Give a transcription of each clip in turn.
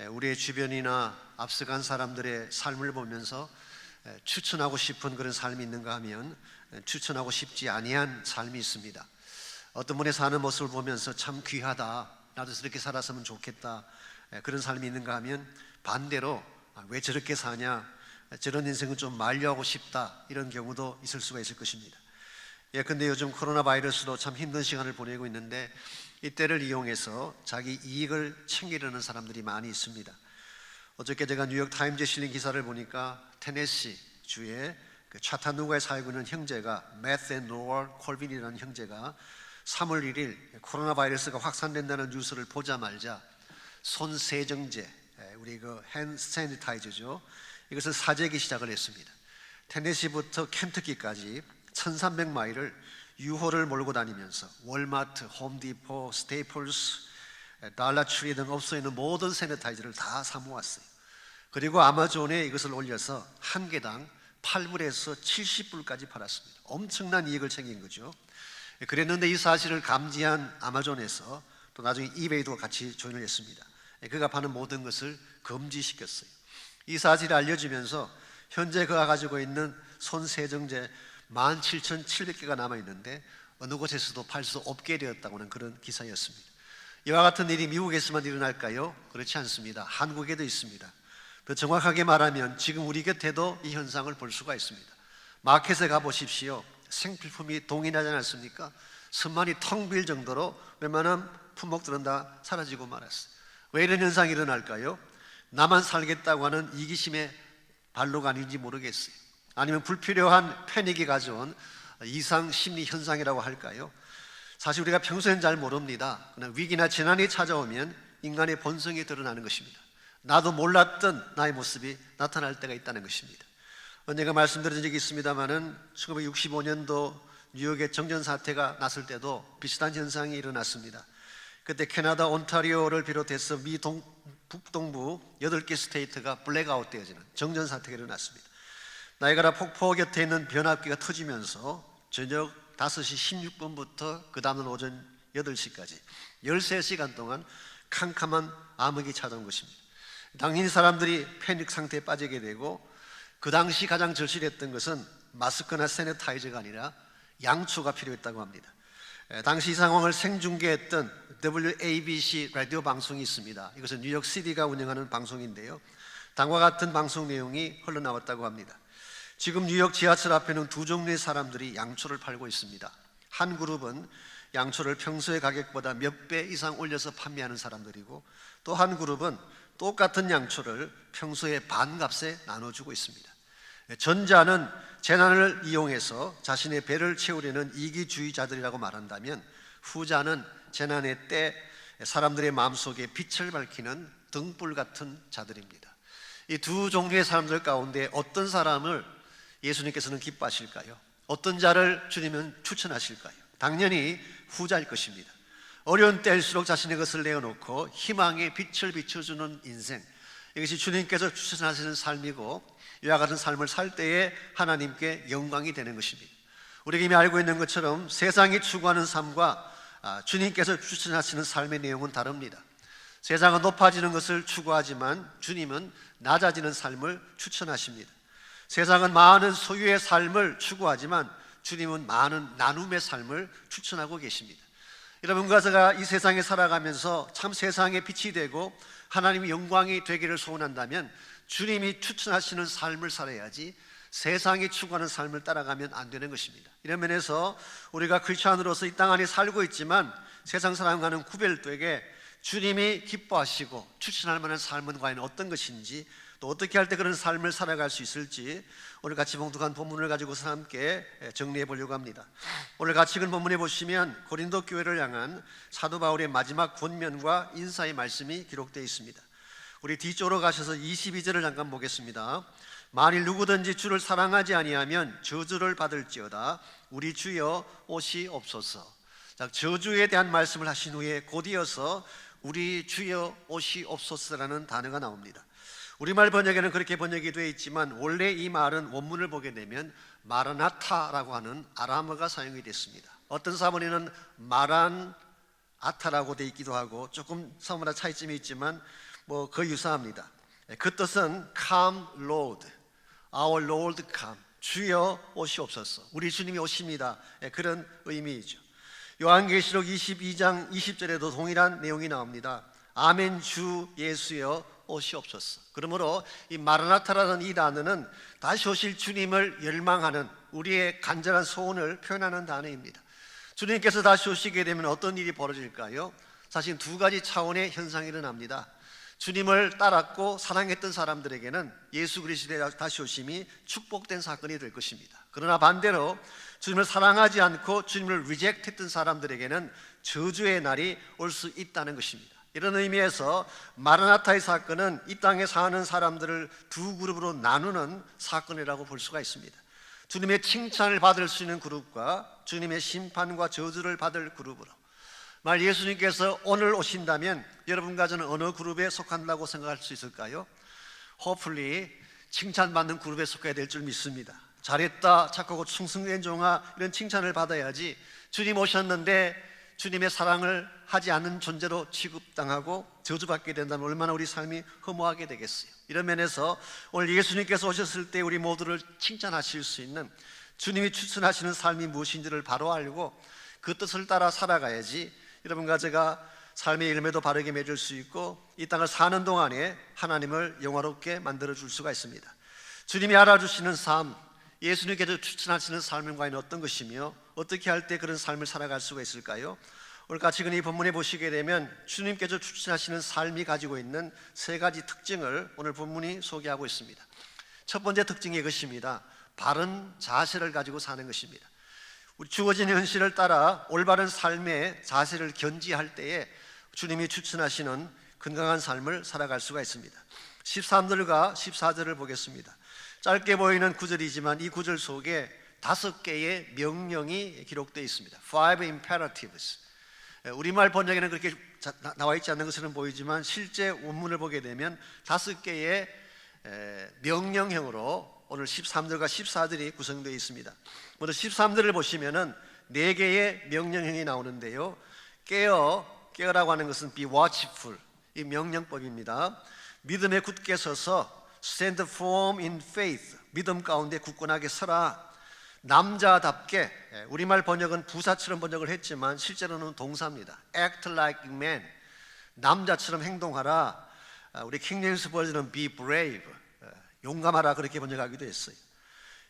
우리의 주변이나 앞서간 사람들의 삶을 보면서 추천하고 싶은 그런 삶이 있는가 하면 추천하고 싶지 아니한 삶이 있습니다. 어떤 분의 사는 모습을 보면서 참 귀하다, 나도 저렇게 살았으면 좋겠다, 그런 삶이 있는가 하면 반대로 왜 저렇게 사냐, 저런 인생은 좀 만류하고 싶다, 이런 경우도 있을 수가 있을 것입니다. 근데 요즘 코로나 바이러스로 참 힘든 시간을 보내고 있는데 이때를 이용해서 자기 이익을 챙기려는 사람들이 많이 있습니다. 어저께 제가 뉴욕 타임즈에 실린 기사를 보니까 테네시 주의 차타누가에 살고 있는 형제가 매트 앤 로얼 콜빈이라는 형제가 3월 1일 코로나 바이러스가 확산된다는 뉴스를 보자마자 손 세정제, 우리 핸드 세니타이저죠, 이것을 사재기 시작을 했습니다. 테네시부터 켄터키까지 1300마일을 유호를 몰고 다니면서 월마트, 홈디포, 스테이플스, 달러트리 등 업소에 있는 모든 세니타이저를 다 사모았어요. 그리고 아마존에 이것을 올려서 한 개당 8불에서 70불까지 팔았습니다. 엄청난 이익을 챙긴 거죠. 그랬는데 이 사실을 감지한 아마존에서 또 나중에 이베이도 같이 조인을 했습니다. 그가 파는 모든 것을 금지시켰어요. 이 사실이 알려지면서 현재 그가 가지고 있는 손 세정제 17,700개가 남아있는데 어느 곳에서도 팔 수 없게 되었다고는 그런 기사였습니다. 이와 같은 일이 미국에서만 일어날까요? 그렇지 않습니다. 한국에도 있습니다. 더 정확하게 말하면 지금 우리 곁에도 이 현상을 볼 수가 있습니다. 마켓에 가보십시오. 생필품이 동일하지 않습니까? 선반이 텅 빌 정도로 웬만한 품목들은 다 사라지고 말았어요. 왜 이런 현상이 일어날까요? 나만 살겠다고 하는 이기심의 발로가 아닌지 모르겠어요. 아니면 불필요한 패닉이 가져온 이상 심리 현상이라고 할까요? 사실 우리가 평소엔 잘 모릅니다. 그냥 위기나 재난이 찾아오면 인간의 본성이 드러나는 것입니다. 나도 몰랐던 나의 모습이 나타날 때가 있다는 것입니다. 언젠가 말씀드린 적이 있습니다마는 1965년도 뉴욕의 정전 사태가 났을 때도 비슷한 현상이 일어났습니다. 그때 캐나다 온타리오를 비롯해서 미 북동부 8개 스테이트가 블랙아웃 되어지는 정전 사태가 일어났습니다. 나이가라 폭포 곁에 있는 변압기가 터지면서 저녁 5시 16분부터 그 다음날 오전 8시까지 13시간 동안 캄캄한 암흑이 찾아온 것입니다. 당연히 사람들이 패닉 상태에 빠지게 되고 그 당시 가장 절실했던 것은 마스크나 세니타이저가 아니라 양초가 필요했다고 합니다. 당시 이 상황을 생중계했던 WABC 라디오 방송이 있습니다. 이것은 뉴욕시티가 운영하는 방송인데요, 다음과 같은 방송 내용이 흘러나왔다고 합니다. 지금 뉴욕 지하철 앞에는 두 종류의 사람들이 양초를 팔고 있습니다. 한 그룹은 양초를 평소의 가격보다 몇 배 이상 올려서 판매하는 사람들이고, 또 한 그룹은 똑같은 양초를 평소의 반값에 나눠주고 있습니다. 전자는 재난을 이용해서 자신의 배를 채우려는 이기주의자들이라고 말한다면, 후자는 재난의 때 사람들의 마음속에 빛을 밝히는 등불 같은 자들입니다. 이 두 종류의 사람들 가운데 어떤 사람을 예수님께서는 기뻐하실까요? 어떤 자를 주님은 추천하실까요? 당연히 후자일 것입니다. 어려운 때일수록 자신의 것을 내어놓고 희망의 빛을 비춰주는 인생, 이것이 주님께서 추천하시는 삶이고, 이와 같은 삶을 살 때에 하나님께 영광이 되는 것입니다. 우리가 이미 알고 있는 것처럼 세상이 추구하는 삶과 주님께서 추천하시는 삶의 내용은 다릅니다. 세상은 높아지는 것을 추구하지만 주님은 낮아지는 삶을 추천하십니다. 세상은 많은 소유의 삶을 추구하지만 주님은 많은 나눔의 삶을 추천하고 계십니다. 여러분과 제가 이 세상에 살아가면서 참 세상에 빛이 되고 하나님의 영광이 되기를 소원한다면 주님이 추천하시는 삶을 살아야지 세상이 추구하는 삶을 따라가면 안 되는 것입니다. 이런 면에서 우리가 크리스찬으로서 이 땅 안에 살고 있지만 세상 사람과는 구별되게 주님이 기뻐하시고 추천할 만한 삶은 과연 어떤 것인지, 또 어떻게 할 때 그런 삶을 살아갈 수 있을지 오늘 같이 봉독한 본문을 가지고서 함께 정리해 보려고 합니다. 오늘 같이 읽은 본문에 보시면 고린도 교회를 향한 사도 바울의 마지막 권면과 인사의 말씀이 기록되어 있습니다. 우리 뒤쪽으로 가셔서 22절을 잠깐 보겠습니다. 만일 누구든지 주를 사랑하지 아니하면 저주를 받을지어다. 우리 주여 오시옵소서. 저주에 대한 말씀을 하신 후에 곧이어서 우리 주여 오시옵소서라는 단어가 나옵니다. 우리말 번역에는 그렇게 번역이 되어 있지만 원래 이 말은 원문을 보게 되면 마라나타라고 하는 아람어가 사용이 됐습니다. 어떤 사본에는 마란아타라고 되어 있기도 하고 조금 사본마다 차이점이 있지만 거의 유사합니다. 그 뜻은 Come Lord, Our Lord come, 주여 오시옵소서, 우리 주님이 오십니다. 그런 의미이죠. 요한계시록 22장 20절에도 동일한 내용이 나옵니다. 아멘, 주 예수여 오시옵소서. 그러므로 이 마라나타라는 이 단어는 다시 오실 주님을 열망하는 우리의 간절한 소원을 표현하는 단어입니다. 주님께서 다시 오시게 되면 어떤 일이 벌어질까요? 사실 두 가지 차원의 현상이 일어납니다. 주님을 따랐고 사랑했던 사람들에게는 예수 그리스도의 다시 오심이 축복된 사건이 될 것입니다. 그러나 반대로 주님을 사랑하지 않고 주님을 리젝트했던 사람들에게는 저주의 날이 올 수 있다는 것입니다. 이런 의미에서 마라나타의 사건은 이 땅에 사는 사람들을 두 그룹으로 나누는 사건이라고 볼 수가 있습니다. 주님의 칭찬을 받을 수 있는 그룹과 주님의 심판과 저주를 받을 그룹으로. 만약 예수님께서 오늘 오신다면 여러분과 저는 어느 그룹에 속한다고 생각할 수 있을까요? Hopefully 칭찬받는 그룹에 속해야 될 줄 믿습니다. 잘했다, 착하고 충성된 종아, 이런 칭찬을 받아야지 주님 오셨는데 주님의 사랑을 하지 않는 존재로 취급당하고 저주받게 된다면 얼마나 우리 삶이 허무하게 되겠어요. 이런 면에서 오늘 예수님께서 오셨을 때 우리 모두를 칭찬하실 수 있는, 주님이 추천하시는 삶이 무엇인지를 바로 알고 그 뜻을 따라 살아가야지 여러분과 제가 삶의 열매도 바르게 맺을 수 있고 이 땅을 사는 동안에 하나님을 영화롭게 만들어줄 수가 있습니다. 주님이 알아주시는 삶, 예수님께서 추천하시는 삶은 과연 어떤 것이며 어떻게 할 때 그런 삶을 살아갈 수가 있을까요? 오늘 같이 이 본문에 보시게 되면 주님께서 추천하시는 삶이 가지고 있는 세 가지 특징을 오늘 본문이 소개하고 있습니다. 첫 번째 특징이 이것입니다. 바른 자세를 가지고 사는 것입니다. 우리 주어진 현실을 따라 올바른 삶의 자세를 견지할 때에 주님이 추천하시는 건강한 삶을 살아갈 수가 있습니다. 13절과 14절을 보겠습니다. 짧게 보이는 구절이지만 이 구절 속에 5개의 명령이 기록되어 있습니다. Five imperatives. 우리말 번역에는 그렇게 나와 있지 않는 것처럼 보이지만 실제 원문을 보게 되면 5개의 명령형으로 오늘 13절과 14절이 구성되어 있습니다. 먼저 13절을 보시면은 4개의 명령형이 나오는데요. 깨어라고 하는 것은 be watchful, 이 명령법입니다. 믿음에 굳게 서서 stand firm in faith, 믿음 가운데 굳건하게 서라. 남자답게, 우리말 번역은 부사처럼 번역을 했지만 실제로는 동사입니다. act like man, 남자처럼 행동하라. 우리 킹제임스 버전은 be brave, 용감하라, 그렇게 번역하기도 했어요.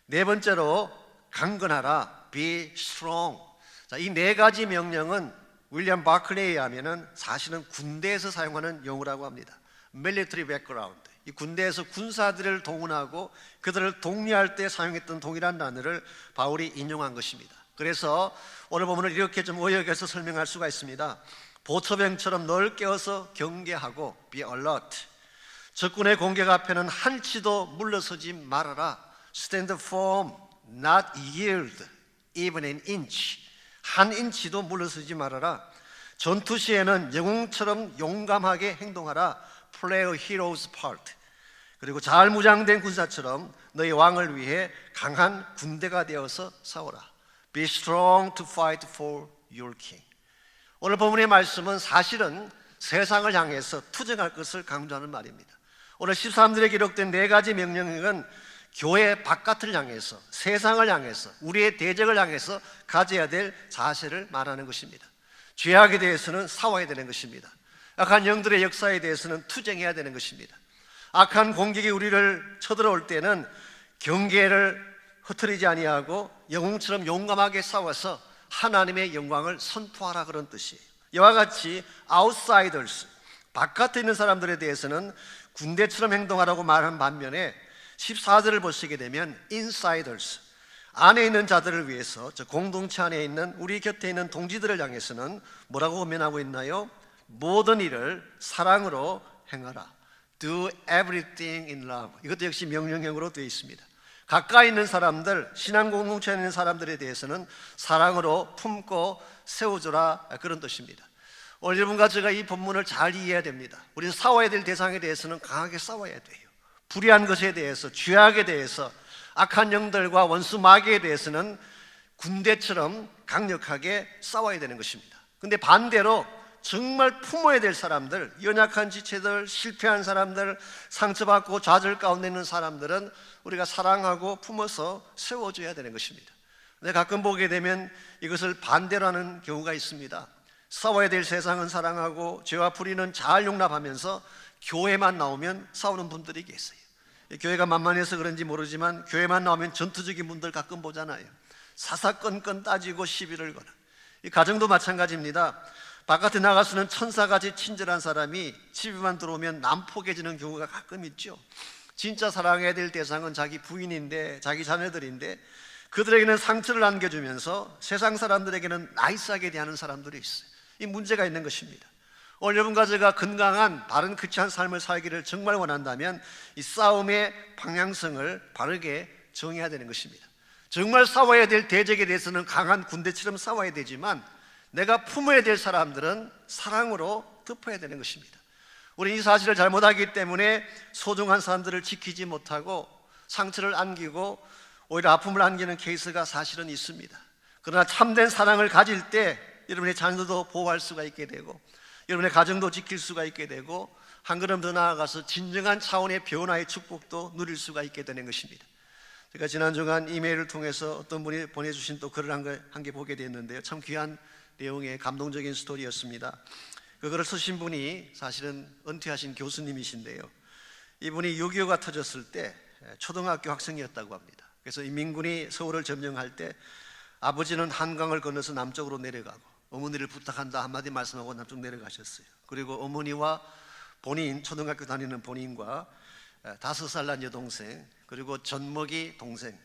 네 번째로 강건하라, be strong. 자, 이 4가지 명령은 윌리엄 바클레이에 하면은 사실은 군대에서 사용하는 용어라고 합니다. military background. 이 군대에서 군사들을 동원하고 그들을 독려할 때 사용했던 동일한 단어를 바울이 인용한 것입니다. 그래서 오늘 본문을 이렇게 좀 의역해서 설명할 수가 있습니다. 보초병처럼 널 깨어서 경계하고 be alert. 적군의 공격 앞에는 한치도 물러서지 말아라. Stand firm, not yield, even an inch. 한 인치도 물러서지 말아라. 전투 시에는 영웅처럼 용감하게 행동하라. Play a hero's part. 그리고 잘 무장된 군사처럼 너희 왕을 위해 강한 군대가 되어서 싸워라. Be strong to fight for your king. 오늘 본문의 말씀은 사실은 세상을 향해서 투쟁할 것을 강조하는 말입니다. 오늘 13절에 기록된 4가지 명령은 교회 바깥을 향해서, 세상을 향해서, 우리의 대적을 향해서 가져야 될 자세를 말하는 것입니다. 죄악에 대해서는 싸워야 되는 것입니다. 악한 영들의 역사에 대해서는 투쟁해야 되는 것입니다. 악한 공격이 우리를 쳐들어올 때는 경계를 흐트리지 아니하고 영웅처럼 용감하게 싸워서 하나님의 영광을 선포하라, 그런 뜻이에요. 이와 같이 outsiders, 바깥에 있는 사람들에 대해서는 군대처럼 행동하라고 말한 반면에 14절을 보시게 되면 insiders, 안에 있는 자들을 위해서, 저 공동체 안에 있는 우리 곁에 있는 동지들을 향해서는 뭐라고 권면하고 있나요? 모든 일을 사랑으로 행하라. Do everything in love. 이것도 역시 명령형으로 되어 있습니다. 가까이 있는 사람들, 신앙 공동체에 있는 사람들에 대해서는 사랑으로 품고 세워주라, 그런 뜻입니다. 오늘 여러분과 제가 이 본문을 잘 이해해야 됩니다. 우리는 싸워야 될 대상에 대해서는 강하게 싸워야 돼요. 불의한 것에 대해서, 죄악에 대해서, 악한 영들과 원수 마귀에 대해서는 군대처럼 강력하게 싸워야 되는 것입니다. 근데 반대로 정말 품어야 될 사람들, 연약한 지체들, 실패한 사람들, 상처받고 좌절 가운데 있는 사람들은 우리가 사랑하고 품어서 세워줘야 되는 것입니다. 근데 가끔 보게 되면 이것을 반대로 하는 경우가 있습니다. 싸워야 될 세상은 사랑하고 죄와 불의는 잘 용납하면서 교회만 나오면 싸우는 분들이 계세요. 교회가 만만해서 그런지 모르지만 교회만 나오면 전투적인 분들 가끔 보잖아요. 사사건건 따지고 시비를 거는. 이 가정도 마찬가지입니다. 바깥에 나가서는 천사같이 친절한 사람이 집에만 들어오면 난폭해지는 경우가 가끔 있죠. 진짜 사랑해야 될 대상은 자기 부인인데, 자기 자녀들인데 그들에게는 상처를 안겨주면서 세상 사람들에게는 나이스하게 대하는 사람들이 있어요. 이 문제가 있는 것입니다. 오늘 여러분과 제가 건강한 바른 크리스찬 삶을 살기를 정말 원한다면 이 싸움의 방향성을 바르게 정해야 되는 것입니다. 정말 싸워야 될 대적에 대해서는 강한 군대처럼 싸워야 되지만 내가 품어야 될 사람들은 사랑으로 덮어야 되는 것입니다. 우리는 이 사실을 잘못하기 때문에 소중한 사람들을 지키지 못하고 상처를 안기고 오히려 아픔을 안기는 케이스가 사실은 있습니다. 그러나 참된 사랑을 가질 때 여러분의 자녀도 보호할 수가 있게 되고 여러분의 가정도 지킬 수가 있게 되고 한 걸음 더 나아가서 진정한 차원의 변화의 축복도 누릴 수가 있게 되는 것입니다. 제가 지난 주간 이메일을 통해서 어떤 분이 보내주신 또 글을 한 개 보게 됐는데요, 참 귀한 내용의 감동적인 스토리였습니다. 그 글을 쓰신 분이 사실은 은퇴하신 교수님이신데요, 이분이 6.25가 터졌을 때 초등학교 학생이었다고 합니다. 그래서 인민군이 서울을 점령할 때 아버지는 한강을 건너서 남쪽으로 내려가고 어머니를 부탁한다 한마디 말씀하고 남쪽 내려가셨어요. 그리고 어머니와 본인, 초등학교 다니는 본인과 5살 난 여동생, 그리고 젖먹이 동생,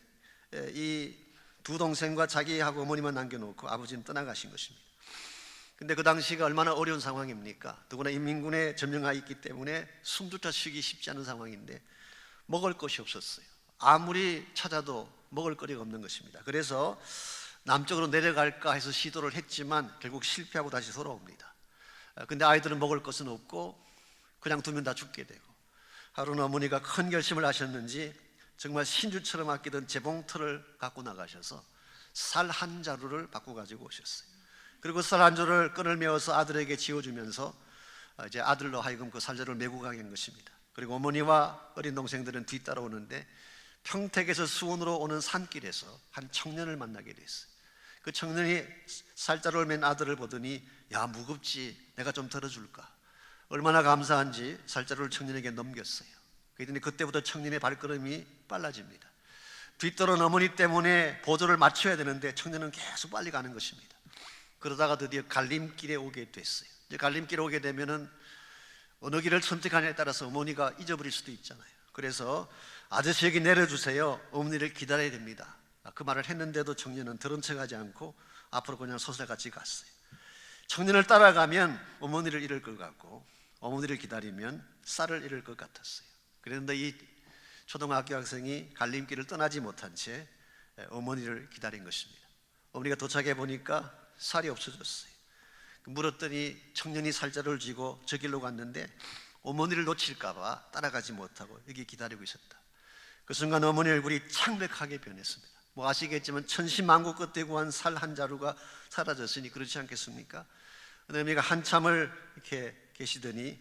이 두 동생과 자기하고 어머니만 남겨놓고 아버지는 떠나가신 것입니다. 근데 그 당시가 얼마나 어려운 상황입니까? 더구나 인민군에 점령하 있기 때문에 숨조차 쉬기 쉽지 않은 상황인데 먹을 것이 없었어요. 아무리 찾아도 먹을 거리가 없는 것입니다. 그래서 남쪽으로 내려갈까 해서 시도를 했지만 결국 실패하고 다시 돌아옵니다. 근데 아이들은 먹을 것은 없고 그냥 두면 다 죽게 되고, 하루는 어머니가 큰 결심을 하셨는지 정말 신주처럼 아끼던 재봉틀을 갖고 나가셔서 쌀 한 자루를 받고 가지고 오셨어요. 그리고 쌀 한 자루를 끈을 메어서 아들에게 지어주면서 이제 아들로 하여금 그 쌀자루를 메고 가게 한 것입니다. 그리고 어머니와 어린 동생들은 뒤따라오는데 평택에서 수원으로 오는 산길에서 한 청년을 만나게 됐어요. 그 청년이 쌀자루를 맨 아들을 보더니 야, 무겁지, 내가 좀 들어줄까? 얼마나 감사한지 쌀자루를 청년에게 넘겼어요. 그랬더니 그때부터 청년의 발걸음이 빨라집니다. 뒤따른 어머니 때문에 보조를 맞춰야 되는데 청년은 계속 빨리 가는 것입니다. 그러다가 드디어 갈림길에 오게 됐어요. 이제 갈림길에 오게 되면은 어느 길을 선택하냐에 따라서 어머니가 잊어버릴 수도 있잖아요. 그래서 아저씨 여기 내려주세요, 어머니를 기다려야 됩니다. 그 말을 했는데도 청년은 들은 척하지 않고 앞으로 그냥 소설같이 갔어요. 청년을 따라가면 어머니를 잃을 것 같고 어머니를 기다리면 쌀을 잃을 것 같았어요. 그런데 이 초등학교 학생이 갈림길을 떠나지 못한 채 어머니를 기다린 것입니다. 어머니가 도착해 보니까 쌀이 없어졌어요. 물었더니 청년이 쌀자루를 쥐고 저 길로 갔는데 어머니를 놓칠까 봐 따라가지 못하고 여기 기다리고 있었다. 그 순간 어머니 얼굴이 창백하게 변했습니다. 뭐 아시겠지만 천신만고 끝에 구한 쌀 한 자루가 사라졌으니 그렇지 않겠습니까? 어머니가 한참을 이렇게 계시더니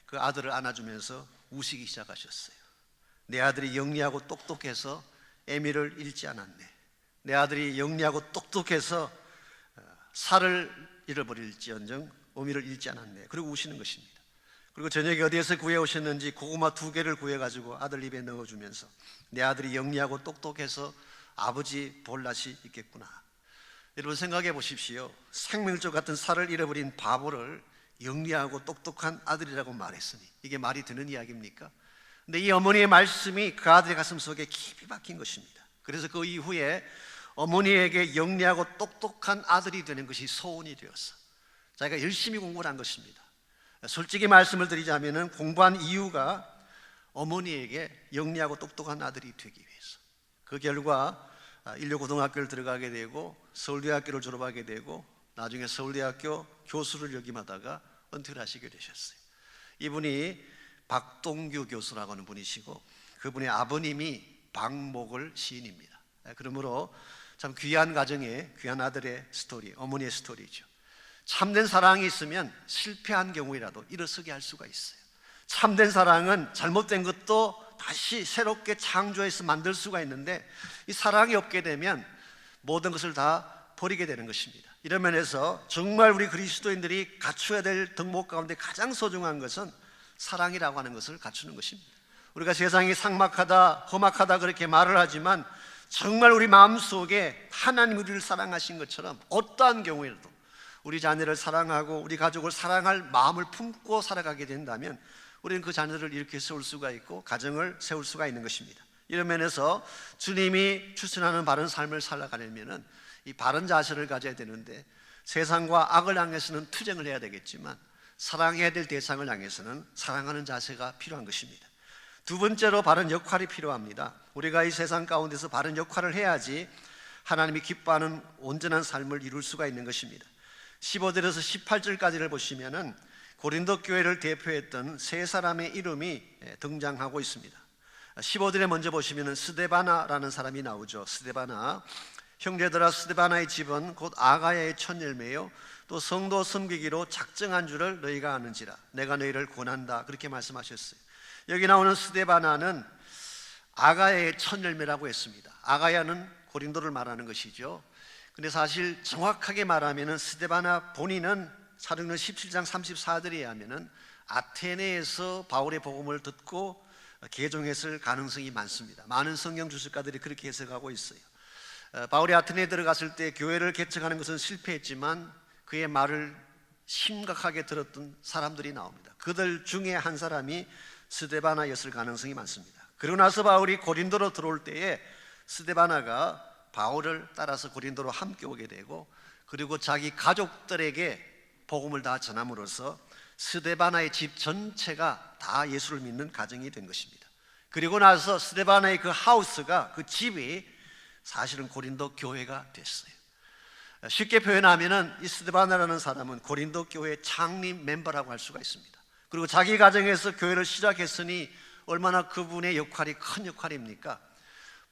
그 아들을 안아주면서 우시기 시작하셨어요. 내 아들이 영리하고 똑똑해서 애미를 잃지 않았네. 내 아들이 영리하고 똑똑해서 쌀을 잃어버릴지언정 어미를 잃지 않았네. 그리고 우시는 것입니다. 그리고 저녁에 어디에서 구해오셨는지 고구마 2개를 구해가지고 아들 입에 넣어주면서 내 아들이 영리하고 똑똑해서 아버지 볼 낯이 있겠구나. 여러분 생각해 보십시오. 생명줄 같은 쌀을 잃어버린 바보를 영리하고 똑똑한 아들이라고 말했으니 이게 말이 되는 이야기입니까? 근데 이 어머니의 말씀이 그 아들의 가슴 속에 깊이 박힌 것입니다. 그래서 그 이후에 어머니에게 영리하고 똑똑한 아들이 되는 것이 소원이 되어서 자기가 열심히 공부를 한 것입니다. 솔직히 말씀을 드리자면 공부한 이유가 어머니에게 영리하고 똑똑한 아들이 되기 위해서. 그 결과 인류고등학교를 들어가게 되고 서울대학교를 졸업하게 되고 나중에 서울대학교 교수를 역임하다가 은퇴를 하시게 되셨어요. 이분이 박동규 교수라고 하는 분이시고 그분의 아버님이 박목을 시인입니다. 그러므로 참 귀한 가정의 귀한 아들의 스토리, 어머니의 스토리죠. 참된 사랑이 있으면 실패한 경우이라도 일어서게 할 수가 있어요. 참된 사랑은 잘못된 것도 다시 새롭게 창조해서 만들 수가 있는데, 이 사랑이 없게 되면 모든 것을 다 버리게 되는 것입니다. 이런 면에서 정말 우리 그리스도인들이 갖춰야 될 덕목 가운데 가장 소중한 것은 사랑이라고 하는 것을 갖추는 것입니다. 우리가 세상이 삭막하다, 험악하다 그렇게 말을 하지만 정말 우리 마음속에 하나님 우리를 사랑하신 것처럼 어떠한 경우에도 우리 자녀를 사랑하고 우리 가족을 사랑할 마음을 품고 살아가게 된다면 우리는 그 자녀를 이렇게 세울 수가 있고 가정을 세울 수가 있는 것입니다. 이런 면에서 주님이 추천하는 바른 삶을 살아가려면 이 바른 자세를 가져야 되는데, 세상과 악을 향해서는 투쟁을 해야 되겠지만 사랑해야 될 대상을 향해서는 사랑하는 자세가 필요한 것입니다. 두 번째로 바른 역할이 필요합니다. 우리가 이 세상 가운데서 바른 역할을 해야지 하나님이 기뻐하는 온전한 삶을 이룰 수가 있는 것입니다. 15절에서 18절까지를 보시면은 고린도 교회를 대표했던 세 사람의 이름이 등장하고 있습니다. 15절에 먼저 보시면은 스데바나라는 사람이 나오죠. 스데바나. 형제들아, 스데바나의 집은 곧 아가야의 첫 열매요 또 성도 섬기기로 작정한 줄을 너희가 아는지라 내가 너희를 권한다, 그렇게 말씀하셨어요. 여기 나오는 스데바나는 아가야의 첫 열매라고 했습니다. 아가야는 고린도를 말하는 것이죠. 근데 사실 정확하게 말하면 스데바나 본인은 사도행전 17장 34절에 의하면 아테네에서 바울의 복음을 듣고 개종했을 가능성이 많습니다. 많은 성경 주석가들이 그렇게 해석하고 있어요. 바울이 아테네에 들어갔을 때 교회를 개척하는 것은 실패했지만 그의 말을 심각하게 들었던 사람들이 나옵니다. 그들 중에 한 사람이 스데바나였을 가능성이 많습니다. 그러고 나서 바울이 고린도로 들어올 때에 스데바나가 바울을 따라서 고린도로 함께 오게 되고, 그리고 자기 가족들에게 복음을 다 전함으로써 스데바나의 집 전체가 다 예수를 믿는 가정이 된 것입니다. 그리고 나서 스데바나의 그 하우스가, 그 집이 사실은 고린도 교회가 됐어요. 쉽게 표현하면은 이 스데바나라는 사람은 고린도 교회 창립 멤버라고 할 수가 있습니다. 그리고 자기 가정에서 교회를 시작했으니 얼마나 그분의 역할이 큰 역할입니까?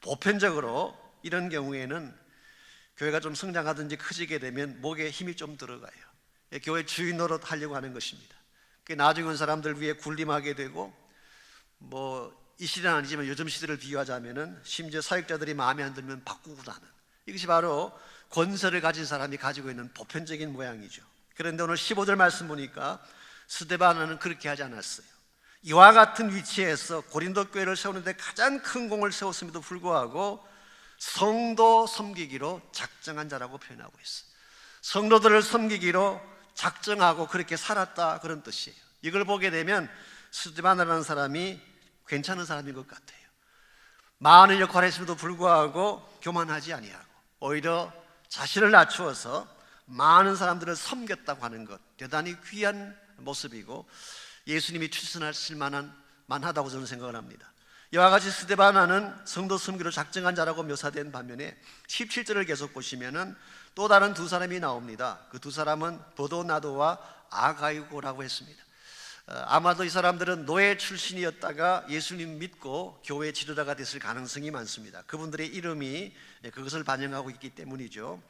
보편적으로 이런 경우에는 교회가 좀 성장하든지 커지게 되면 목에 힘이 좀 들어가요. 교회 주인 노릇 하려고 하는 것입니다. 나중에 온 사람들 위해 군림하게 되고, 이 시대는 아니지만 요즘 시대를 비유하자면은 심지어 사역자들이 마음에 안 들면 바꾸고 하는, 이것이 바로 권세를 가진 사람이 가지고 있는 보편적인 모양이죠. 그런데 오늘 15절 말씀 보니까 스데바나는 그렇게 하지 않았어요. 이와 같은 위치에서 고린도 교회를 세우는데 가장 큰 공을 세웠음에도 불구하고 성도 섬기기로 작정한 자라고 표현하고 있어요. 성도들을 섬기기로 작정하고 그렇게 살았다, 그런 뜻이에요. 이걸 보게 되면 스데바나라는 사람이 괜찮은 사람인 것 같아요. 많은 역할을 했음에도 불구하고 교만하지 아니하고 오히려 자신을 낮추어서 많은 사람들을 섬겼다고 하는 것, 대단히 귀한 모습이고 예수님이 추천하실 만하다고 저는 생각을 합니다. 이와 같이 스데바나는 성도 섬기로 작정한 자라고 묘사된 반면에 17절을 계속 보시면은 또 다른 두 사람이 나옵니다. 그 두 사람은 버도나도와 아가이고라고 했습니다. 아마도 이 사람들은 노예 출신이었다가 예수님 믿고 교회 지도자가 됐을 가능성이 많습니다. 그분들의 이름이 그것을 반영하고 있기 때문이죠.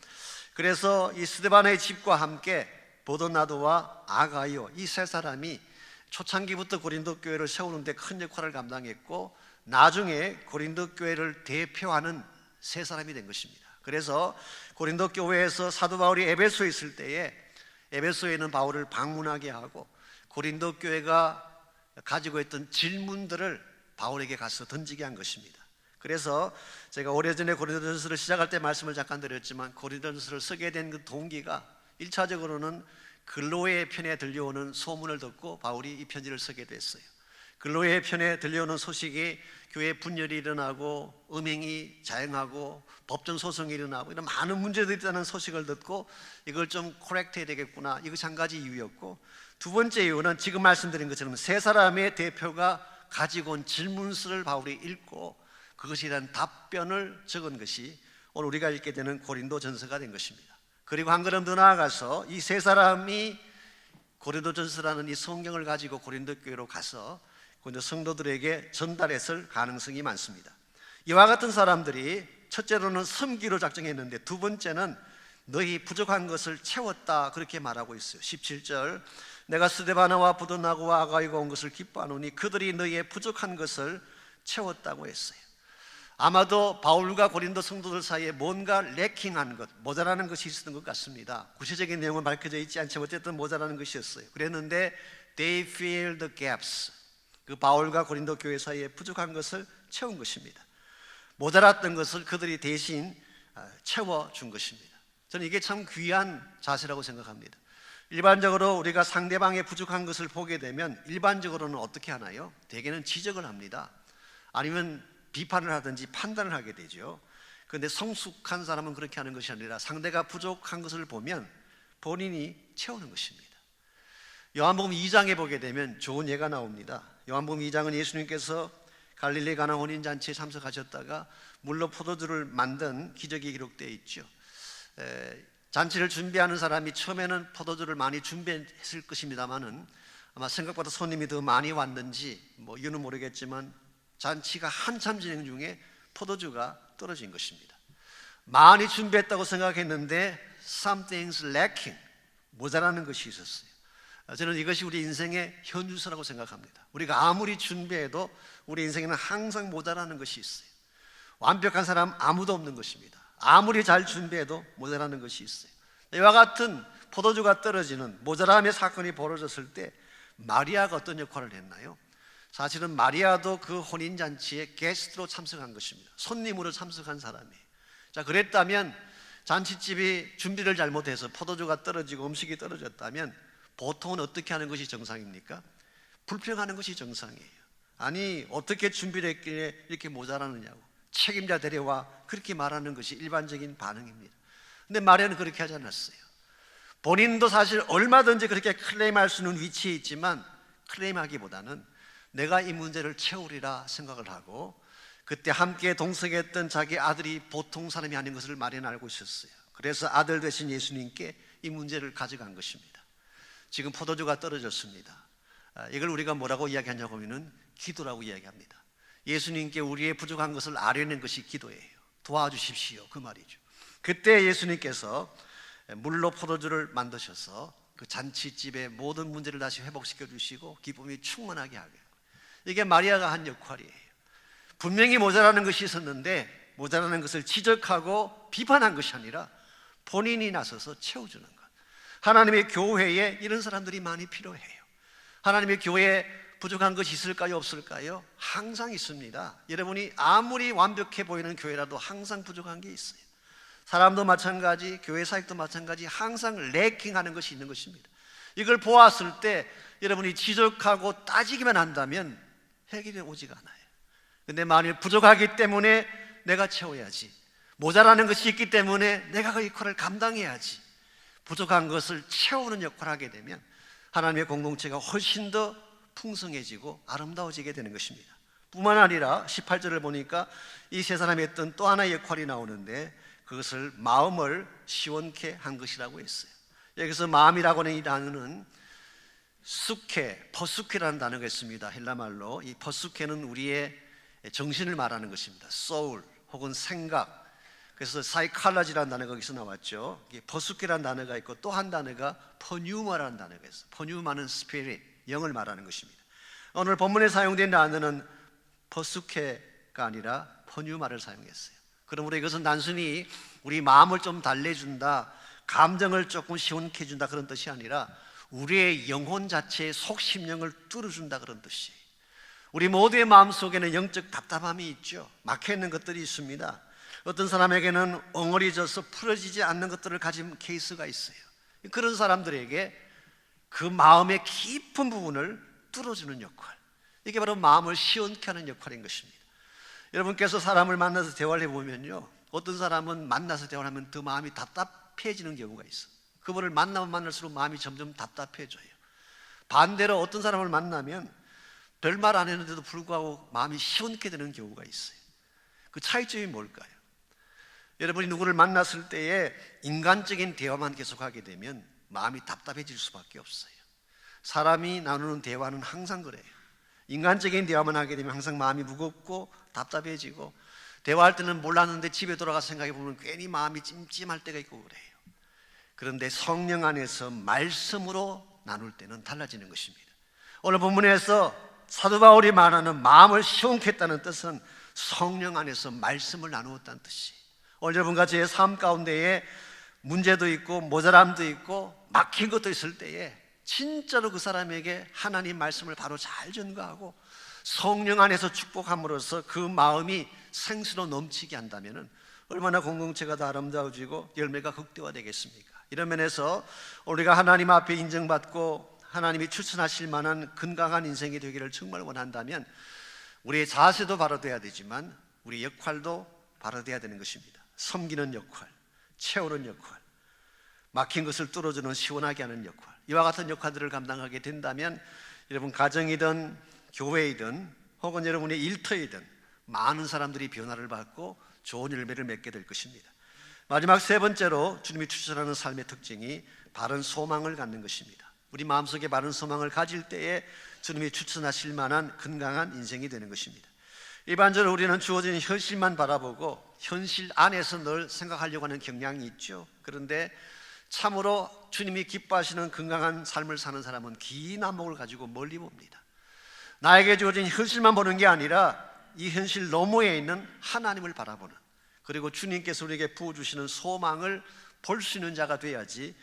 그래서 이 스데바나의 집과 함께 버도나도와 아가이오, 이 세 사람이 초창기부터 고린도 교회를 세우는데 큰 역할을 감당했고, 나중에 고린도 교회를 대표하는 세 사람이 된 것입니다. 그래서 고린도 교회에서 사도 바울이 에베소에 있을 때에 에베소에 있는 바울을 방문하게 하고 고린도 교회가 가지고 있던 질문들을 바울에게 가서 던지게 한 것입니다. 그래서 제가 오래전에 고린도전서를 시작할 때 말씀을 잠깐 드렸지만, 고린도전서를 쓰게 된 그 동기가 1차적으로는 글로의 편에 들려오는 소문을 듣고 바울이 이 편지를 쓰게 됐어요. 글로의 편에 들려오는 소식이 교회 분열이 일어나고 음행이 자행하고 법정 소송이 일어나고 이런 많은 문제들이 있다는 소식을 듣고 이걸 좀 코렉트해야 되겠구나, 이것이 한 가지 이유였고, 두 번째 이유는 지금 말씀드린 것처럼 세 사람의 대표가 가지고 온 질문서를 바울이 읽고 그것에 대한 답변을 적은 것이 오늘 우리가 읽게 되는 고린도전서가 된 것입니다. 그리고 한 걸음 더 나아가서 이 세 사람이 고린도전서라는 이 성경을 가지고 고린도 교회로 가서 고린도 성도들에게 전달했을 가능성이 많습니다. 이와 같은 사람들이 첫째로는 섬기로 작정했는데, 두 번째는 너희 부족한 것을 채웠다 그렇게 말하고 있어요. 17절 내가 스데바나와 부도나고와 아가이가 온 것을 기뻐하노니 그들이 너희의 부족한 것을 채웠다고 했어요. 아마도 바울과 고린도 성도들 사이에 뭔가 레킹한 것, 모자라는 것이 있었던 것 같습니다. 구체적인 내용은 밝혀져 있지 않지만 어쨌든 모자라는 것이었어요. 그랬는데 they filled the gaps, 그 바울과 고린도 교회 사이에 부족한 것을 채운 것입니다. 모자랐던 것을 그들이 대신 채워준 것입니다. 저는 이게 참 귀한 자세라고 생각합니다. 일반적으로 우리가 상대방의 부족한 것을 보게 되면 일반적으로는 어떻게 하나요? 대개는 지적을 합니다. 아니면 비판을 하든지 판단을 하게 되죠. 그런데 성숙한 사람은 그렇게 하는 것이 아니라 상대가 부족한 것을 보면 본인이 채우는 것입니다. 요한복음 2장에 보게 되면 좋은 예가 나옵니다. 요한복음 2장은 예수님께서 갈릴리 가나 혼인잔치에 참석하셨다가 물로 포도주를 만든 기적이 기록되어 있죠. 잔치를 준비하는 사람이 처음에는 포도주를 많이 준비했을 것입니다만은 아마 생각보다 손님이 더 많이 왔는지 이유는 모르겠지만 잔치가 한참 진행 중에 포도주가 떨어진 것입니다. 많이 준비했다고 생각했는데 something's lacking, 모자라는 것이 있었어요. 저는 이것이 우리 인생의 현주소라고 생각합니다. 우리가 아무리 준비해도 우리 인생에는 항상 모자라는 것이 있어요. 완벽한 사람 아무도 없는 것입니다. 아무리 잘 준비해도 모자라는 것이 있어요. 이와 같은 포도주가 떨어지는 모자람의 사건이 벌어졌을 때 마리아가 어떤 역할을 했나요? 사실은 마리아도 그 혼인잔치에 게스트로 참석한 것입니다. 손님으로 참석한 사람이에요. 자, 그랬다면 잔치집이 준비를 잘못해서 포도주가 떨어지고 음식이 떨어졌다면 보통은 어떻게 하는 것이 정상입니까? 불평하는 것이 정상이에요. 아니 어떻게 준비를 했길래 이렇게 모자라느냐고, 책임자 데려와, 그렇게 말하는 것이 일반적인 반응입니다. 근데 마리아는 그렇게 하지 않았어요. 본인도 사실 얼마든지 그렇게 클레임할 수 있는 위치에 있지만 클레임하기보다는 내가 이 문제를 채우리라 생각을 하고, 그때 함께 동석했던 자기 아들이 보통 사람이 아닌 것을 마리아는 알고 있었어요. 그래서 아들 되신 예수님께 이 문제를 가져간 것입니다. 지금 포도주가 떨어졌습니다. 이걸 우리가 뭐라고 이야기하냐고 하면 기도라고 이야기합니다. 예수님께 우리의 부족한 것을 아뢰는 것이 기도예요. 도와주십시오, 그 말이죠. 그때 예수님께서 물로 포도주를 만드셔서 그 잔치집의 모든 문제를 다시 회복시켜 주시고 기쁨이 충만하게 하게, 이게 마리아가 한 역할이에요. 분명히 모자라는 것이 있었는데 모자라는 것을 지적하고 비판한 것이 아니라 본인이 나서서 채워주는 것. 하나님의 교회에 이런 사람들이 많이 필요해요. 하나님의 교회에 부족한 것이 있을까요, 없을까요? 항상 있습니다. 여러분이 아무리 완벽해 보이는 교회라도 항상 부족한 게 있어요. 사람도 마찬가지, 교회 사역도 마찬가지, 항상 레킹하는 것이 있는 것입니다. 이걸 보았을 때 여러분이 지적하고 따지기만 한다면 해결이 오지가 않아요. 근데 만일 부족하기 때문에 내가 채워야지, 모자라는 것이 있기 때문에 내가 그 역할을 감당해야지, 부족한 것을 채우는 역할을 하게 되면 하나님의 공동체가 훨씬 더 풍성해지고 아름다워지게 되는 것입니다. 뿐만 아니라 18절을 보니까 이 세 사람이 했던 또 하나의 역할이 나오는데 그것을 마음을 시원케 한 것이라고 했어요. 여기서 마음이라고 하는 이 단어는 수케, 퍼수케라는 단어가 있습니다. 헬라말로 이 퍼수케는 우리의 정신을 말하는 것입니다. soul 혹은 생각. 그래서 사이칼라지라는 단어가 거기서 나왔죠. 퍼수케라는 단어가 있고 또 한 단어가 퍼뉴마라는 단어가 있어요. 퍼뉴마는 spirit, 영을 말하는 것입니다. 오늘 본문에 사용된 단어는 퍼수케가 아니라 퍼뉴마를 사용했어요. 그러므로 이것은 단순히 우리 마음을 좀 달래준다, 감정을 조금 시원케 해준다 그런 뜻이 아니라 우리의 영혼 자체의 속심령을 뚫어준다 그런 뜻이에요. 우리 모두의 마음속에는 영적 답답함이 있죠. 막혀있는 것들이 있습니다. 어떤 사람에게는 엉어리져서 풀어지지 않는 것들을 가진 케이스가 있어요. 그런 사람들에게 그 마음의 깊은 부분을 뚫어주는 역할, 이게 바로 마음을 시원케 하는 역할인 것입니다. 여러분께서 사람을 만나서 대화를 해보면요, 어떤 사람은 만나서 대화를 하면 더 마음이 답답해지는 경우가 있어요. 그분을 만나면 만날수록 마음이 점점 답답해져요. 반대로 어떤 사람을 만나면 별말 안 했는데도 불구하고 마음이 시원케 되는 경우가 있어요. 그 차이점이 뭘까요? 여러분이 누구를 만났을 때에 인간적인 대화만 계속하게 되면 마음이 답답해질 수밖에 없어요. 사람이 나누는 대화는 항상 그래요. 인간적인 대화만 하게 되면 항상 마음이 무겁고 답답해지고, 대화할 때는 몰랐는데 집에 돌아가서 생각해 보면 괜히 마음이 찜찜할 때가 있고 그래요. 그런데 성령 안에서 말씀으로 나눌 때는 달라지는 것입니다. 오늘 본문에서 사도 바울이 말하는 마음을 시원케 했다는 뜻은 성령 안에서 말씀을 나누었다는 뜻이. 오늘 여러분과 제 삶 가운데에 문제도 있고 모자람도 있고 막힌 것도 있을 때에 진짜로 그 사람에게 하나님 말씀을 바로 잘 전가하고 성령 안에서 축복함으로써 그 마음이 생수로 넘치게 한다면 얼마나 공동체가 더 아름다워지고 열매가 극대화되겠습니까? 이런 면에서 우리가 하나님 앞에 인정받고 하나님이 추천하실 만한 건강한 인생이 되기를 정말 원한다면 우리의 자세도 바로 돼야 되지만 우리의 역할도 바로 돼야 되는 것입니다. 섬기는 역할, 채우는 역할, 막힌 것을 뚫어주는 시원하게 하는 역할, 이와 같은 역할들을 감당하게 된다면 여러분 가정이든 교회이든 혹은 여러분의 일터이든 많은 사람들이 변화를 받고 좋은 열매를 맺게 될 것입니다. 마지막 세 번째로 주님이 추천하는 삶의 특징이 바른 소망을 갖는 것입니다. 우리 마음속에 바른 소망을 가질 때에 주님이 추천하실 만한 건강한 인생이 되는 것입니다. 일반적으로 우리는 주어진 현실만 바라보고 현실 안에서 늘 생각하려고 하는 경향이 있죠. 그런데 참으로 주님이 기뻐하시는 건강한 삶을 사는 사람은 긴 안목을 가지고 멀리 봅니다. 나에게 주어진 현실만 보는 게 아니라 이 현실 너머에 있는 하나님을 바라보는, 그리고 주님께서 우리에게 부어주시는 소망을 볼 수 있는 자가 돼야지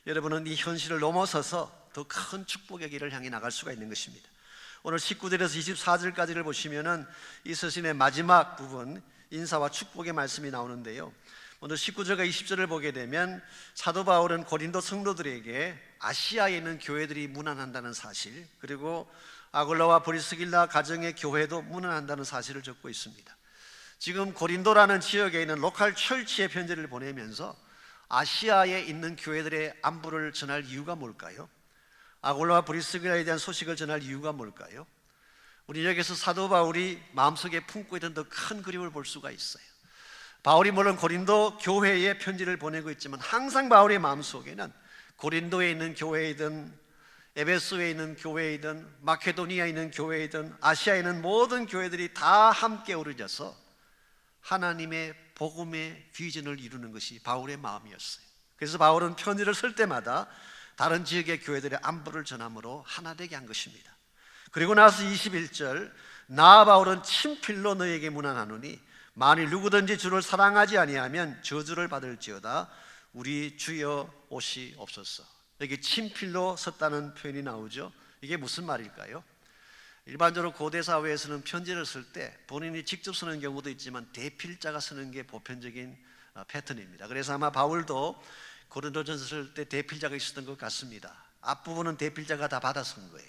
여러분은 이 현실을 넘어서서 더 큰 축복의 길을 향해 나갈 수가 있는 것입니다. 오늘 19절에서 24절까지를 보시면은 이 서신의 마지막 부분 인사와 축복의 말씀이 나오는데요. 오늘 19절과 20절을 보게 되면 사도 바울은 고린도 성도들에게 아시아에 있는 교회들이 무난한다는 사실, 그리고 아굴라와 브리스길라 가정의 교회도 무난한다는 사실을 적고 있습니다. 지금 고린도라는 지역에 있는 로컬 철치의 편지를 보내면서 아시아에 있는 교회들의 안부를 전할 이유가 뭘까요? 아굴라와 브리스길라에 대한 소식을 전할 이유가 뭘까요? 우리 여기서 사도 바울이 마음속에 품고 있던 더 큰 그림을 볼 수가 있어요. 바울이 물론 고린도 교회에 편지를 보내고 있지만 항상 바울의 마음속에는 고린도에 있는 교회이든 에베소에 있는 교회이든 마케도니아에 있는 교회이든 아시아에 있는 모든 교회들이 다 함께 어우러져서 하나님의 복음의 비전을 이루는 것이 바울의 마음이었어요. 그래서 바울은 편지를 쓸 때마다 다른 지역의 교회들의 안부를 전함으로 하나 되게 한 것입니다. 그리고 나서 21절, 나 바울은 친필로 너에게 문안하노니 만일 누구든지 주를 사랑하지 아니하면 저주를 받을지어다. 우리 주여 오시옵소서. 여기 친필로 썼다는 표현이 나오죠. 이게 무슨 말일까요? 일반적으로 고대 사회에서는 편지를 쓸 때 본인이 직접 쓰는 경우도 있지만 대필자가 쓰는 게 보편적인 패턴입니다. 그래서 아마 바울도 고린도전서 쓸 때 대필자가 있었던 것 같습니다. 앞부분은 대필자가 다 받아 쓴 거예요.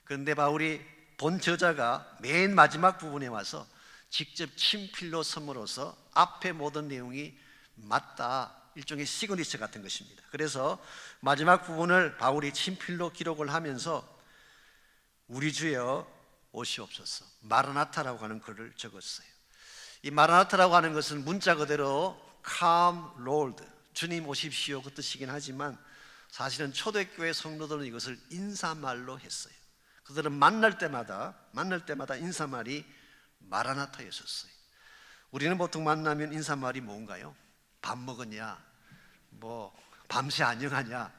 그런데 바울이 본 저자가 맨 마지막 부분에 와서 직접 친필로 써므로써 앞에 모든 내용이 맞다, 일종의 시그니처 같은 것입니다. 그래서 마지막 부분을 바울이 친필로 기록을 하면서 우리 주여 오시옵소서, 마라나타라고 하는 글을 적었어요. 이 마라나타라고 하는 것은 문자 그대로 Come Lord, 주님 오십시오 그 뜻이긴 하지만 사실은 초대교회 성도들은 이것을 인사말로 했어요. 그들은 만날 때마다 인사말이 마라나타였었어요. 우리는 보통 만나면 인사말이 뭔가요? 밥 먹었냐? 뭐 밤새 안녕하냐?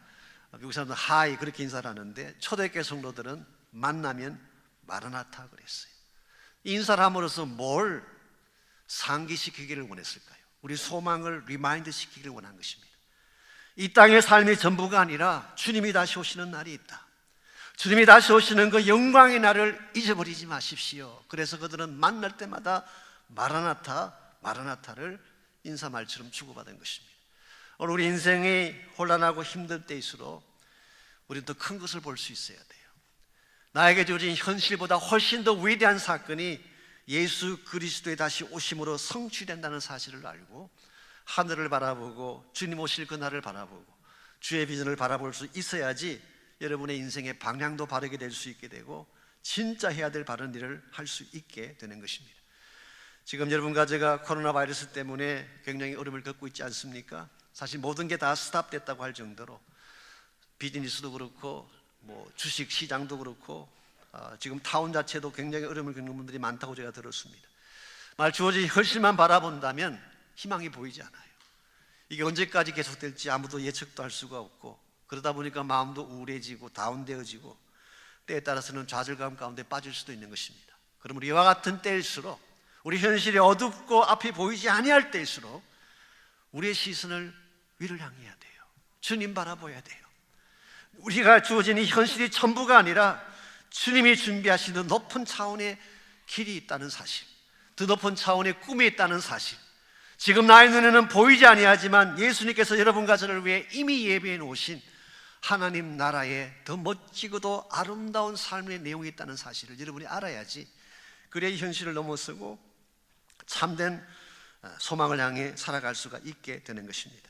미국 사람들은 하이 그렇게 인사를 하는데 초대교회 성도들은 만나면 마라나타 그랬어요. 인사를 함으로써 뭘 상기시키기를 원했을까요? 우리 소망을 리마인드 시키기를 원한 것입니다. 이 땅의 삶이 전부가 아니라 주님이 다시 오시는 날이 있다. 주님이 다시 오시는 그 영광의 날을 잊어버리지 마십시오. 그래서 그들은 만날 때마다 마라나타, 마라나타를 인사말처럼 주고받은 것입니다. 오늘 우리 인생이 혼란하고 힘들 때일수록 우리는 더 큰 것을 볼 수 있어야 돼요. 나에게 주어진 현실보다 훨씬 더 위대한 사건이 예수 그리스도의 다시 오심으로 성취된다는 사실을 알고 하늘을 바라보고 주님 오실 그 날을 바라보고 주의 비전을 바라볼 수 있어야지 여러분의 인생의 방향도 바르게 될 수 있게 되고 진짜 해야 될 바른 일을 할 수 있게 되는 것입니다. 지금 여러분과 제가 코로나 바이러스 때문에 굉장히 어려움을 겪고 있지 않습니까? 사실 모든 게 다 스탑됐다고 할 정도로 비즈니스도 그렇고 뭐 주식 시장도 그렇고 지금 타운 자체도 굉장히 어려움을 겪는 분들이 많다고 제가 들었습니다. 말 주어진 현실만 바라본다면 희망이 보이지 않아요. 이게 언제까지 계속될지 아무도 예측도 할 수가 없고, 그러다 보니까 마음도 우울해지고 다운되어지고 때에 따라서는 좌절감 가운데 빠질 수도 있는 것입니다. 그러므로 이와 같은 때일수록, 우리 현실이 어둡고 앞이 보이지 아니할 때일수록 우리의 시선을 위를 향해야 돼요. 주님 바라봐야 돼요. 우리가 주어진 이 현실이 전부가 아니라 주님이 준비하시는 높은 차원의 길이 있다는 사실, 더 높은 차원의 꿈이 있다는 사실, 지금 나의 눈에는 보이지 아니하지만 예수님께서 여러분과 저를 위해 이미 예비해 놓으신 하나님 나라의 더 멋지고도 아름다운 삶의 내용이 있다는 사실을 여러분이 알아야지, 그래야 이 현실을 넘어서고 참된 소망을 향해 살아갈 수가 있게 되는 것입니다.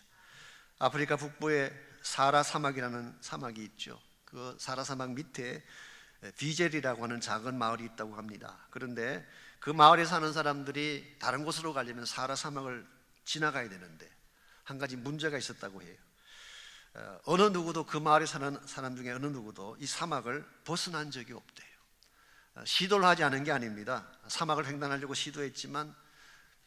아프리카 북부에 사하라 사막이라는 사막이 있죠. 그 사하라 사막 밑에 비젤이라고 하는 작은 마을이 있다고 합니다. 그런데 그 마을에 사는 사람들이 다른 곳으로 가려면 사하라 사막을 지나가야 되는데 한 가지 문제가 있었다고 해요. 어느 누구도, 그 마을에 사는 사람 중에 어느 누구도 이 사막을 벗어난 적이 없대요. 시도를 하지 않은 게 아닙니다. 사막을 횡단하려고 시도했지만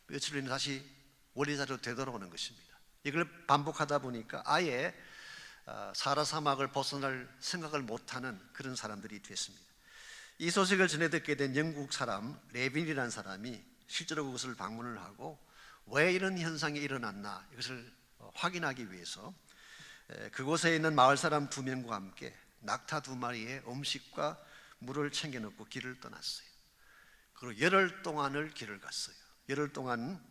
며칠 후에 다시 원래 자리로 되돌아오는 것입니다. 이걸 반복하다 보니까 아예 사하라 사막을 벗어날 생각을 못하는 그런 사람들이 됐습니다. 이 소식을 전해 듣게 된 영국 사람 레빈이라는 사람이 실제로 그것을 방문을 하고 왜 이런 현상이 일어났나 이것을 확인하기 위해서 그곳에 있는 마을 사람 2명과 함께 낙타 2마리에 음식과 물을 챙겨 넣고 길을 떠났어요. 그리고 열흘 동안을 길을 갔어요. 열흘 동안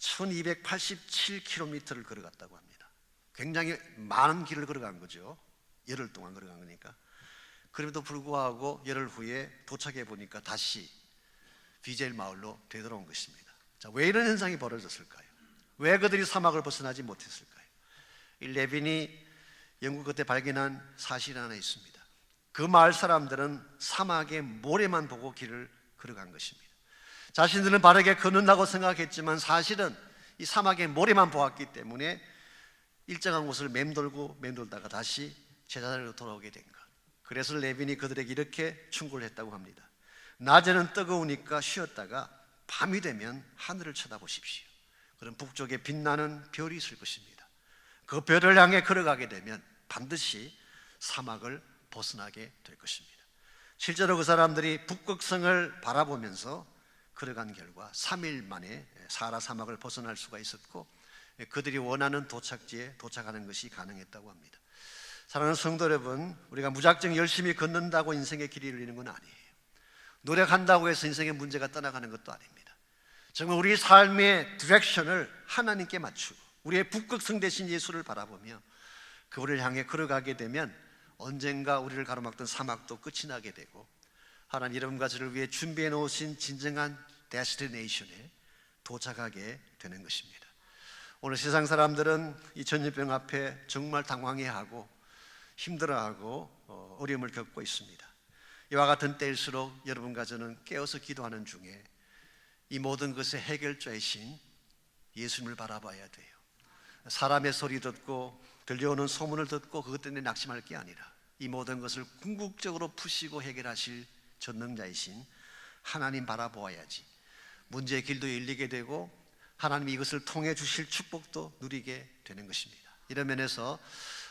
1287km를 걸어갔다고 합니다. 굉장히 많은 길을 걸어간 거죠. 열흘 동안 걸어간 거니까. 그럼에도 불구하고 열흘 후에 도착해 보니까 다시 비젤 마을로 되돌아온 것입니다. 자, 왜 이런 현상이 벌어졌을까요? 왜 그들이 사막을 벗어나지 못했을까요? 이 레빈이 영국 끝에 발견한 사실이 하나 있습니다. 그 마을 사람들은 사막의 모래만 보고 길을 걸어간 것입니다. 자신들은 바르게 걷는다고 생각했지만 사실은 이 사막의 모래만 보았기 때문에 일정한 곳을 맴돌다가 다시 제자리로 돌아오게 된 것. 그래서 레빈이 그들에게 이렇게 충고를 했다고 합니다. 낮에는 뜨거우니까 쉬었다가 밤이 되면 하늘을 쳐다보십시오. 그럼 북쪽에 빛나는 별이 있을 것입니다. 그 별을 향해 걸어가게 되면 반드시 사막을 벗어나게 될 것입니다. 실제로 그 사람들이 북극성을 바라보면서 걸어간 결과 3일 만에 사하라 사막을 벗어날 수가 있었고 그들이 원하는 도착지에 도착하는 것이 가능했다고 합니다. 사랑하는 성도 여러분, 우리가 무작정 열심히 걷는다고 인생의 길이 열리는 건 아니에요. 노력한다고 해서 인생의 문제가 떠나가는 것도 아닙니다. 정말 우리 삶의 디렉션을 하나님께 맞추고 우리의 북극성 대신 예수를 바라보며 그분을 향해 걸어가게 되면 언젠가 우리를 가로막던 사막도 끝이 나게 되고 하나님 여러분과 저를 위해 준비해 놓으신 진정한 데스티네이션에 도착하게 되는 것입니다. 오늘 세상 사람들은 이 전염병 앞에 정말 당황해하고 힘들어하고 어려움을 겪고 있습니다. 이와 같은 때일수록 여러분과 저는 깨어서 기도하는 중에 이 모든 것의 해결자이신 예수님을 바라봐야 돼요. 사람의 소리 듣고 들려오는 소문을 듣고 그것 때문에 낙심할 게 아니라 이 모든 것을 궁극적으로 푸시고 해결하실 전능자이신 하나님 바라보아야지 문제의 길도 열리게 되고 하나님이 이것을 통해 주실 축복도 누리게 되는 것입니다. 이런 면에서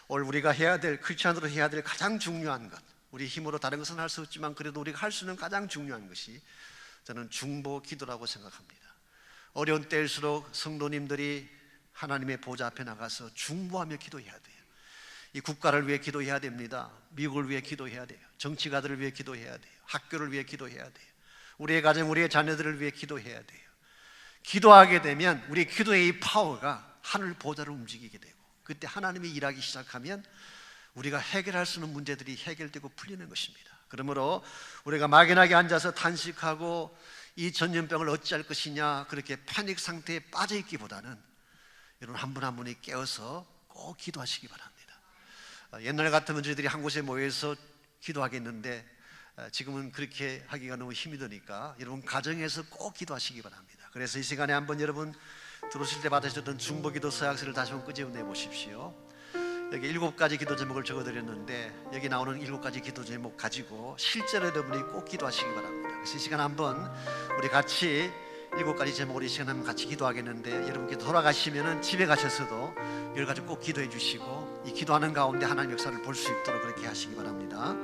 오늘 우리가 해야 될, 크리스찬으로 해야 될 가장 중요한 것, 우리 힘으로 다른 것은 할 수 없지만 그래도 우리가 할 수 있는 가장 중요한 것이 저는 중보 기도라고 생각합니다. 어려운 때일수록 성도님들이 하나님의 보좌 앞에 나가서 중보하며 기도해야 돼요. 이 국가를 위해 기도해야 됩니다. 미국을 위해 기도해야 돼요. 정치가들을 위해 기도해야 돼요. 학교를 위해 기도해야 돼요. 우리의 가정, 우리의 자녀들을 위해 기도해야 돼요. 기도하게 되면 우리 기도의 이 파워가 하늘 보좌를 움직이게 되고 그때 하나님이 일하기 시작하면 우리가 해결할 수 있는 문제들이 해결되고 풀리는 것입니다. 그러므로 우리가 막연하게 앉아서 탄식하고 이 전염병을 어찌할 것이냐 그렇게 패닉 상태에 빠져 있기보다는 여러분 한 분 한 분이 깨어서 꼭 기도하시기 바랍니다. 옛날 같으면 저희들이 한 곳에 모여서 기도하겠는데 지금은 그렇게 하기가 너무 힘이 드니까 여러분 가정에서 꼭 기도하시기 바랍니다. 그래서 이 시간에 한번 여러분 들어오실 때 받으셨던 중보기도 서약서를 다시 한번 끄집어내 보십시오. 여기 7가지 기도 제목을 적어드렸는데 여기 나오는 7가지 기도 제목 가지고 실제로 여러분이 꼭 기도하시기 바랍니다. 그래서 이 시간 한번 우리 같이 일곱 가지 제목으로 이 시간 하면 같이 기도하겠는데, 여러분께 돌아가시면은 집에 가셔서도 여러 가지 꼭 기도해 주시고, 이 기도하는 가운데 하나님 역사를 볼 수 있도록 그렇게 하시기 바랍니다.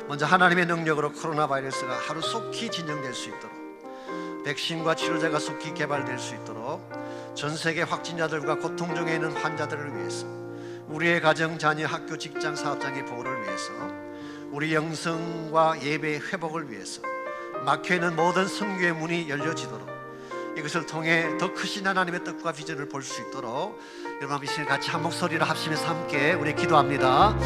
먼저 하나님의 능력으로 코로나 바이러스가 하루속히 진정될 수 있도록, 백신과 치료제가 속히 개발될 수 있도록, 전 세계 확진자들과 고통 중에 있는 환자들을 위해서, 우리의 가정, 자녀, 학교, 직장, 사업장의 보호를 위해서, 우리 영성과 예배의 회복을 위해서 막혀있는 모든 선교의 문이 열려지도록, 이것을 통해 더 크신 하나님의 뜻과 비전을 볼 수 있도록 여러분 이 시간 같이 한 목소리로 합심해서 함께 우리 기도합니다.